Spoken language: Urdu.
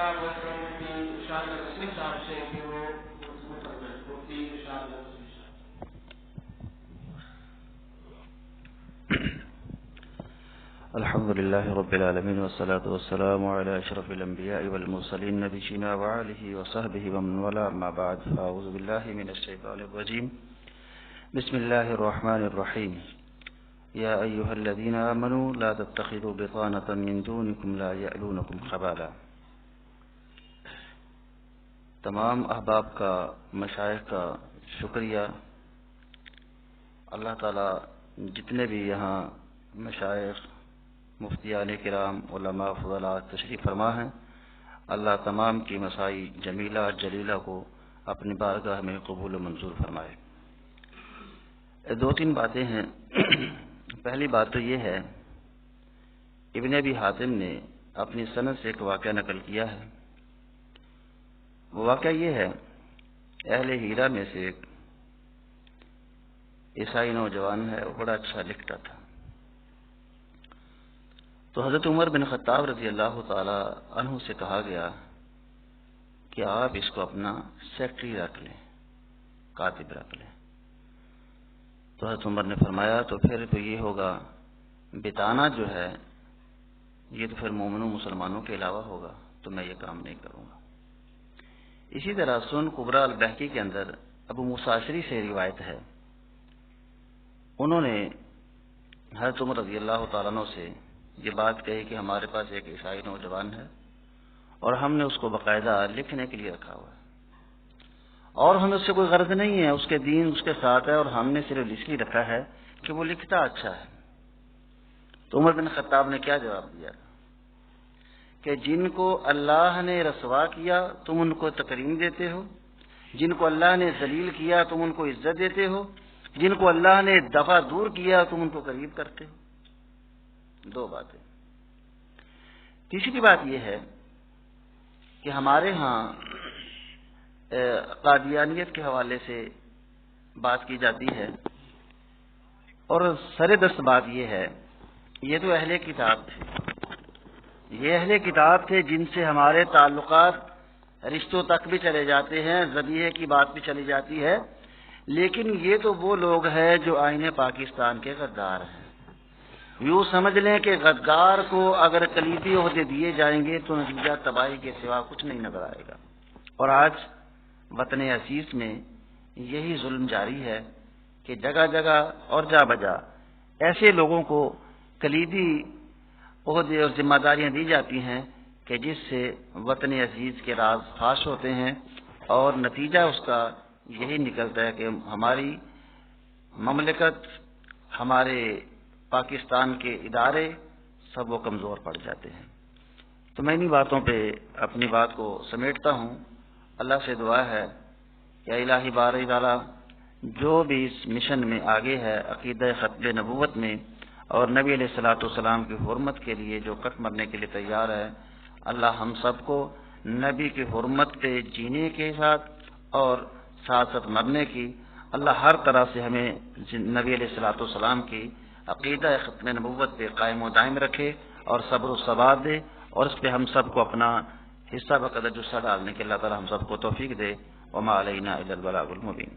گا محترم مفتی ارشاد رسمی صاحب سے کہ وہ مفتی ارشاد رسمی صاحب. الحمد لله رب العالمين والصلاة والسلام على أشرف الأنبياء والمرسلين نبينا وآله وصحبه ومن والاه أما بعد فأعوذ بالله من الشيطان الرجيم بسم الله الرحمن الرحيم يا أيها الذين آمنوا لا تتخذوا بطانة من دونكم لا يألونكم خبالا. تمام احباب کا مشائخ کا شکریہ. اللہ تعالی جتنے بھی یہاں مشائخ مفتیان کرام علماء فضلاء تشریف فرما ہیں، اللہ تمام کی مسائی جمیلہ جلیلہ کو اپنی بارگاہ میں قبول و منظور فرمائے. دو تین باتیں ہیں. پہلی بات تو یہ ہے، ابن ابی حاتم نے اپنی سند سے ایک واقعہ نقل کیا ہے. وہ واقعہ یہ ہے، اہل ہیرا میں سے ایک عیسائی نوجوان ہے، وہ بڑا اچھا لکھتا تھا. تو حضرت عمر بن خطاب رضی اللہ تعالی عنہ سے کہا گیا کہ آپ اس کو اپنا سیکرٹری رکھ لیں، کاتب رکھ لیں. تو حضرت عمر نے فرمایا تو پھر تو یہ ہوگا، بتانا جو ہے یہ تو پھر مومنوں مسلمانوں کے علاوہ ہوگا، تو میں یہ کام نہیں کروں گا. اسی طرح سنن کبریٰ البیہقی کے اندر ابو موسیٰ اشعری سے روایت ہے، انہوں نے حضرت عمر رضی اللہ تعالیٰ عنہ سے یہ بات کہی کہ ہمارے پاس ایک عیسائی نوجوان ہے اور ہم نے اس کو باقاعدہ لکھنے کے لیے رکھا ہوا ہے، اور ہمیں اس سے کوئی غرض نہیں ہے، اس کے دین اس کے ساتھ ہے، اور ہم نے صرف اس لیے رکھا ہے کہ وہ لکھتا اچھا ہے. تو عمر بن خطاب نے کیا جواب دیا کہ جن کو اللہ نے رسوا کیا تم ان کو تکریم دیتے ہو، جن کو اللہ نے ذلیل کیا تم ان کو عزت دیتے ہو، جن کو اللہ نے دفع دور کیا تم ان کو قریب کرتے ہو. دو باتیں. تیسری بات یہ ہے کہ ہمارے ہاں قادیانیت کے حوالے سے بات کی جاتی ہے، اور سر دست بات یہ ہے، یہ تو اہل کتاب تھے، یہ اہل کتاب تھے جن سے ہمارے تعلقات رشتوں تک بھی چلے جاتے ہیں، ذبیحے کی بات بھی چلی جاتی ہے، لیکن یہ تو وہ لوگ ہیں جو آئین پاکستان کے غدار ہیں. یوں سمجھ لیں کہ غدار کو اگر کلیدی عہدے دیے جائیں گے تو نتیجہ تباہی کے سوا کچھ نہیں نظر آئے گا. اور آج وطن عزیز میں یہی ظلم جاری ہے کہ جگہ جگہ اور جا بجا ایسے لوگوں کو کلیدی عہدے اور ذمہ داریاں دی جاتی ہیں کہ جس سے وطن عزیز کے راز فاش ہوتے ہیں، اور نتیجہ اس کا یہی نکلتا ہے کہ ہماری مملکت، ہمارے پاکستان کے ادارے سب وہ کمزور پڑ جاتے ہیں. تو میں انہی باتوں پہ اپنی بات کو سمیٹتا ہوں. اللہ سے دعا ہے کہ الہی باری تعالیٰ جو بھی اس مشن میں آگے ہے، عقیدہ ختم نبوت میں، اور نبی علیہ الصلوۃ والسلام کی حرمت کے لیے جو کٹ مرنے کے لیے تیار ہے، اللہ ہم سب کو نبی کی حرمت پہ جینے کے ساتھ اور ساتھ ساتھ مرنے کی، اللہ ہر طرح سے ہمیں نبی علیہ الصلوۃ والسلام کی عقیدہ ختم نبوت پہ قائم و دائم رکھے اور صبر و ثبات دے، اور اس پہ ہم سب کو اپنا حصہ بقدر جسہ ڈالنے کے اللہ تعالی ہم سب کو توفیق دے. وما علینا الا البلاغ المبین.